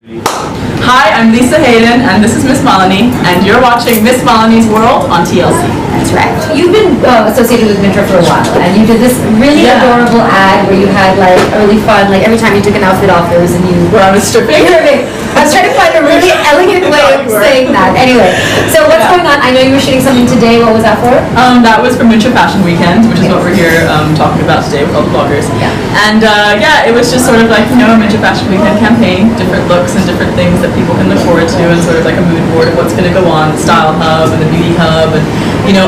Hi, I'm Haydon, and this is Miss Malini, and you're watching Miss Malini's World on TLC. That's right. You've been associated with Mintra for a while, and you did this really adorable ad where you had like really fun, like every time you took an outfit off, it was a new. Where I was stripping. I was trying to find a really elegant way of saying that. Anyway, so what's going on? I know you were shooting something today. What was that for? That was for MFWknd, which is what we're here talking about today with all the bloggers. Yeah. And it was just sort of like, a MFWknd campaign, different looks and different things that people can look forward to, and sort of like a mood board of what's going to go on, the style hub and the beauty hub, and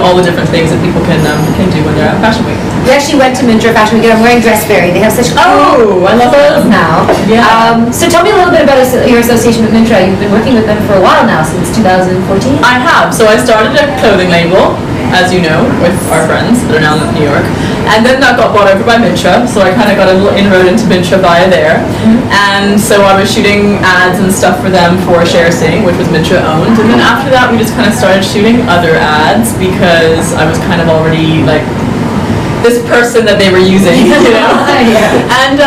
all the different things that people can do when they're at Fashion Week. We actually went to Mintra Fashion Week. I'm wearing Dressberry. They have such cool I love clothes them now. Yeah. So tell me a little bit about your association with Mintra. You've been working with them for a while now, since 2014. I have. So I started a clothing label, as you know, with our friends that are now in New York. And then that got bought over by Mintra, so I kind of got a little inroad into Mintra via there. And so I was shooting ads and stuff for them for Share Sing, which was Mintra owned. And then after that, we just kind of started shooting other ads because I was kind of already like this person that they were using, And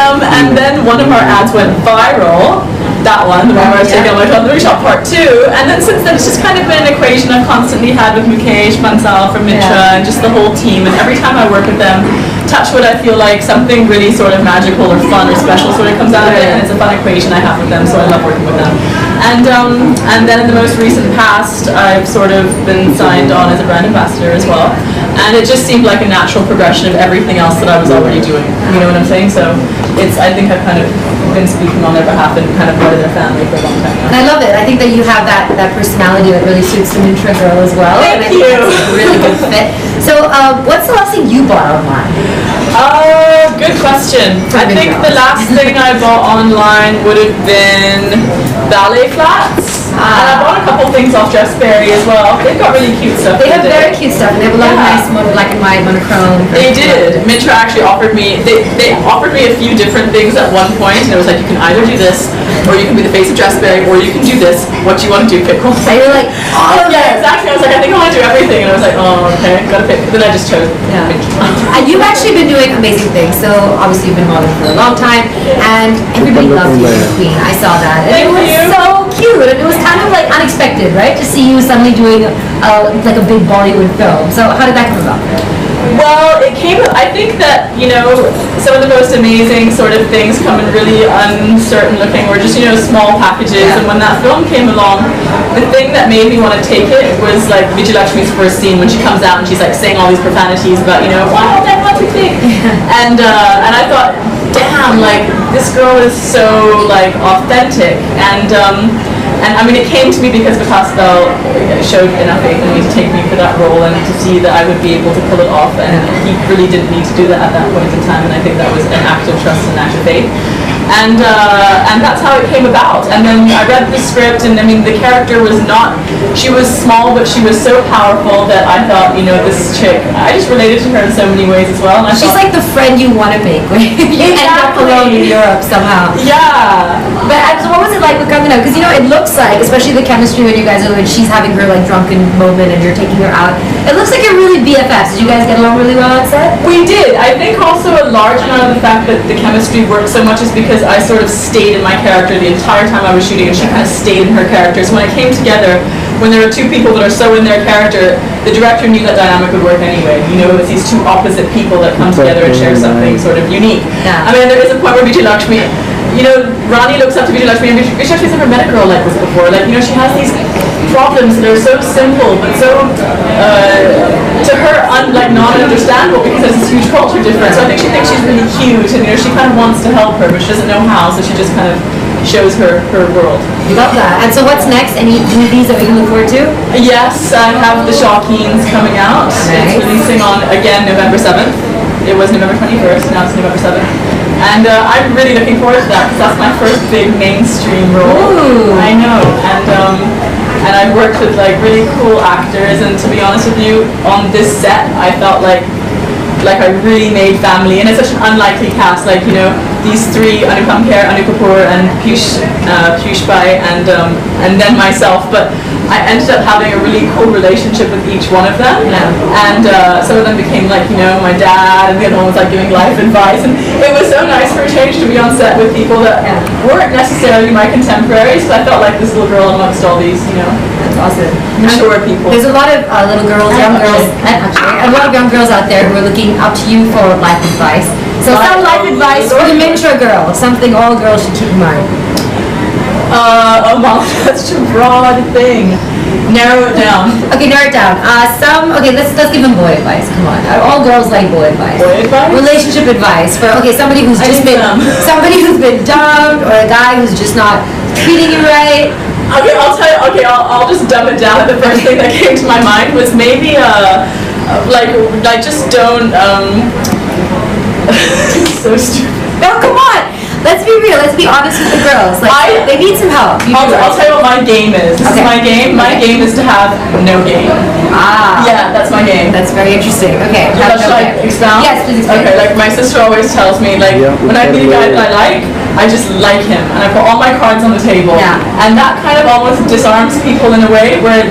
then one of our ads went viral. That one, the one where I was taking on my clothing shop part 2, and then since then it's just kind of been an equation I've constantly had with Mukesh, Bansal from Mintra, and just the whole team, and every time I work with them, touch wood, I feel like something really sort of magical or fun or special sort of comes out of it, and it's a fun equation I have with them, so I love working with them. And then in the most recent past, I've sort of been signed on as a brand ambassador as well, and it just seemed like a natural progression of everything else that I was already doing, you know what I'm saying? So I think I've kind of been speaking on their behalf and kind of part of their family for a long time now. And I love it. I think that you have that personality that really suits the Mintra girl as well. Thank you. That's a really good fit. So what's the last thing you bought online? Good question. I think the last thing I bought online would have been ballet flats. And I bought a couple things off Dressberry as well. They've got really cute stuff. They have very cute stuff, and they have a lot of nice black and white monochrome. They did. Mintra actually offered me, they offered me a few different things at one point, and it was like, you can either do this, or you can be the face of Dressberry, or you can do this. What do you want to do? Pick one. And you're like, yeah, exactly. I was like, I think I want to do everything, and I was like, oh, okay, gotta pick. Then I just chose Mintra. And you've actually been doing amazing things. So obviously you've been modeling for a long time, and everybody loves you, Queen. I saw that. And it was so cute, and it was kind of like unexpected, right? To see you suddenly doing like a big Bollywood film. So how did that come about? Well, it came, I think that, some of the most amazing sort of things come in really uncertain looking or just, small packages. And when that film came along, the thing that made me want to take it was like Vijayalakshmi's first scene when she comes out and she's like saying all these profanities about, wow, that's what we think. And I thought, damn, like this girl is so like authentic. And I mean, it came to me because Vikas Bell showed enough faith in me to take me for that role and to see that I would be able to pull it off. And he really didn't need to do that at that point in time. And I think that was an act of trust and an act of faith. And that's how it came about. And then I read the script, and I mean, the character was not, she was small, but she was so powerful that I thought, this chick, I just related to her in so many ways as well. And she's like the friend you want to make when you end up alone in Europe somehow. Yeah. But so what was it like with coming out? Because it looks like, especially the chemistry when you guys are when she's having her like drunken moment and you're taking her out. It looks like you're really BFFs. Did you guys get along really well on set? We did. I think also a large amount of the fact that the chemistry worked so much is because I sort of stayed in my character the entire time I was shooting, and she kind of stayed in her character. So when it came together, when there are two people that are so in their character, the director knew that dynamic would work anyway. It's these two opposite people that come together and share something sort of unique. Yeah. I mean, there is a point where Vijayalakshmi, Rani looks up to Vijayalakshmi, and Vijayalakshmi's never met a girl like this before. Like, she has these problems that are so simple, but so, to her, non-understandable because there's this huge culture difference. So I think she thinks she's really cute, and, she kind of wants to help her, but she doesn't know how, so she just kind of shows her world. Love that. And so what's next? Any movies that we can look forward to? Yes, I have The Shawkeens coming out. Nice. It's releasing on, again, November 7th. It was November 21st, now it's November 7th. And I'm really looking forward to that because that's my first big mainstream role. Ooh. I know. And I've worked with like really cool actors, and to be honest with you, on this set I felt like I really made family, and it's such an unlikely cast. Like these three, Anupam Kher, Anu Kapoor, and Piyush Pai, and then myself. But I ended up having a really cool relationship with each one of them, and some of them became like, you know, my dad, and the other one was like giving life advice, and it was so nice for a change to be on set with people that weren't necessarily my contemporaries, but I felt like this little girl amongst all these, you know, that's awesome. mature people. There's a lot of little girls, young girls, a lot of young girls out there who are looking up to you for life advice. So some life advice for the miniature girl, something all girls should keep in mind. Oh, wow, that's such a broad thing. Narrow it down. Okay, narrow it down. Let's give them boy advice. Come on, all girls like boy advice. Boy advice? Relationship advice for somebody who's just been dumped, or a guy who's just not treating you right. Okay, I'll tell you. Okay, I'll just dumb it down. The first thing that came to my mind was maybe like just don't so stupid. No, come on. Let's be real. Let's be honest with the girls. Like, they need some help. I'll tell you what my game is. This is my game. My game is to have no game. Ah. Yeah, that's my game. That's very interesting. Okay. Should I expound? Yes, please expound. Okay, like my sister always tells me, like, when I meet a guy that I like, I just like him, and I put all my cards on the table. Yeah. And that kind of almost disarms people in a way where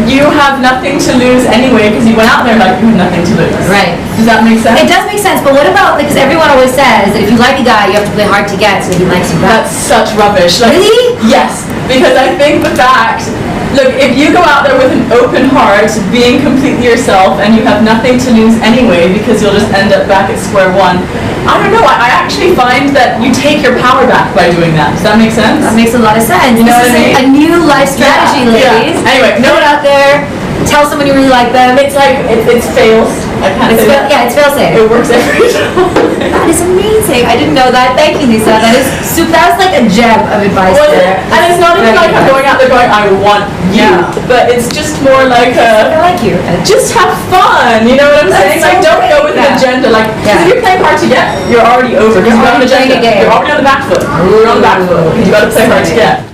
you have nothing to lose anyway, because you went out there like you have nothing to lose. Right. Does that make sense? It does make sense, but what about, because everyone always says that if you like a guy, you have to play hard to get so he likes you back. That's such rubbish. Like, really? Yes, because I think the fact, look, if you go out there with an open heart, being completely yourself, and you have nothing to lose anyway, because you'll just end up back at square one, I don't know, I actually find that you take your power back by doing that. Does that make sense? That makes a lot of sense. You know what I mean? A new life strategy, ladies. Yeah. Anyway, Put it out there. Tell someone you really like them. It's like, it's fails. I can't say that. Yeah, it's fail safe. It works every time. That is amazing. I didn't know that. Thank you, Lisa. That is super. That was like a gem of advice there. And it's not even like I'm going out there going, I want you. But it's just more like I like you. Just have fun. You know what I'm saying? Like, don't go with an agenda. Like, if you're playing hard to get, you're already over. Because you're on the agenda. You're already on the back foot. You're on the back foot. You got to play hard to get.